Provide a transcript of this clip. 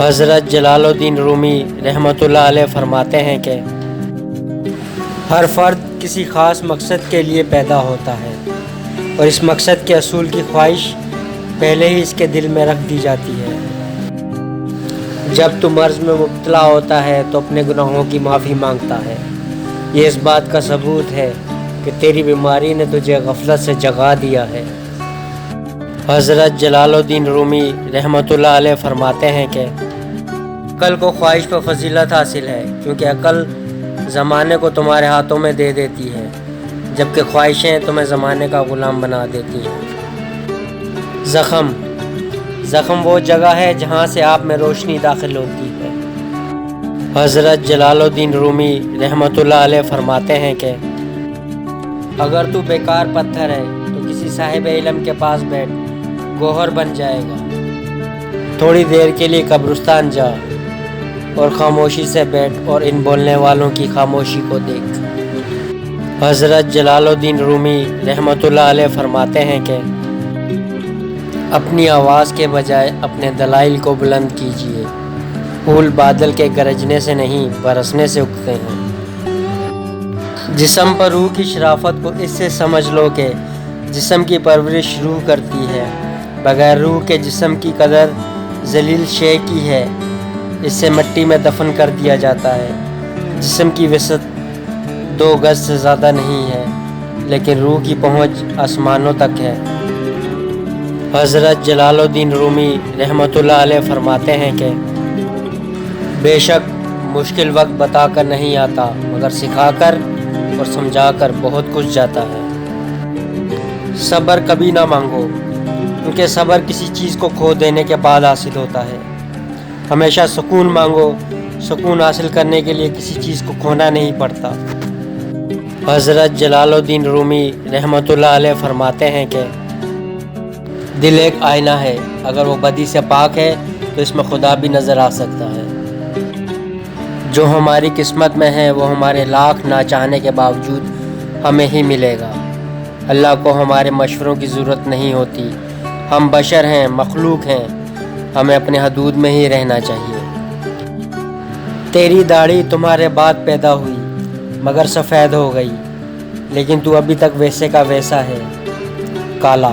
حضرت جلال الدین رومی رحمۃ اللہ علیہ فرماتے ہیں کہ ہر فرد کسی خاص مقصد کے لیے پیدا ہوتا ہے اور اس مقصد کے حصول کی خواہش پہلے ہی اس کے دل میں رکھ دی جاتی ہے۔ جب تو مرض میں مبتلا ہوتا ہے تو اپنے گناہوں کی معافی مانگتا ہے۔ یہ اس بات کا ثبوت ہے کہ تیری بیماری نے تجھے غفلت سے جگا دیا ہے۔ حضرت جلال الدین رومی رحمۃ اللہ علیہ فرماتے ہیں کہ عقل کو خواہش پر فضیلت حاصل ہے، کیونکہ عقل زمانے کو تمہارے ہاتھوں میں دے دیتی ہے، جبکہ خواہشیں تمہیں زمانے کا غلام بنا دیتی ہیں۔ زخم وہ جگہ ہے جہاں سے آپ میں روشنی داخل ہوتی ہے۔ حضرت جلال الدین رومی رحمۃ اللہ علیہ فرماتے ہیں کہ اگر تو بیکار پتھر ہے تو کسی صاحب علم کے پاس بیٹھ، گوہر بن جائے گا۔ تھوڑی دیر کے لیے قبرستان جا اور خاموشی سے بیٹھ اور ان بولنے والوں کی خاموشی کو دیکھ۔ حضرت جلال الدین رومی رحمۃ اللہ علیہ فرماتے ہیں کہ اپنی آواز کے بجائے اپنے دلائل کو بلند کیجیے۔ پھول بادل کے گرجنے سے نہیں، برسنے سے اگتے ہیں۔ جسم پر روح کی شرافت کو اس سے سمجھ لو کہ جسم کی پرورش روح کرتی ہے، بغیر روح کے جسم کی قدر ذلیل شے کی ہے، اس سے مٹی میں دفن کر دیا جاتا ہے۔ جسم کی وسعت 2 گز سے زیادہ نہیں ہے، لیکن روح کی پہنچ آسمانوں تک ہے۔ حضرت جلال الدین رومی رحمۃ اللہ علیہ فرماتے ہیں کہ بے شک مشکل وقت بتا کر نہیں آتا، مگر سکھا کر اور سمجھا کر بہت کچھ جاتا ہے۔ صبر کبھی نہ مانگو، کیونکہ صبر کسی چیز کو کھو دینے کے بعد حاصل ہوتا ہے۔ ہمیشہ سکون مانگو، سکون حاصل کرنے کے لیے کسی چیز کو کھونا نہیں پڑتا۔ حضرت جلال الدین رومی رحمۃ اللہ علیہ فرماتے ہیں کہ دل ایک آئینہ ہے، اگر وہ بدی سے پاک ہے تو اس میں خدا بھی نظر آ سکتا ہے۔ جو ہماری قسمت میں ہے وہ ہمارے لاکھ نہ چاہنے کے باوجود ہمیں ہی ملے گا۔ اللہ کو ہمارے مشوروں کی ضرورت نہیں ہوتی، ہم بشر ہیں، مخلوق ہیں، ہمیں اپنے حدود میں ہی رہنا چاہیے۔ تیری داڑھی تمہارے بعد پیدا ہوئی مگر سفید ہو گئی، لیکن تو ابھی تک ویسے کا ویسا ہے، کالا۔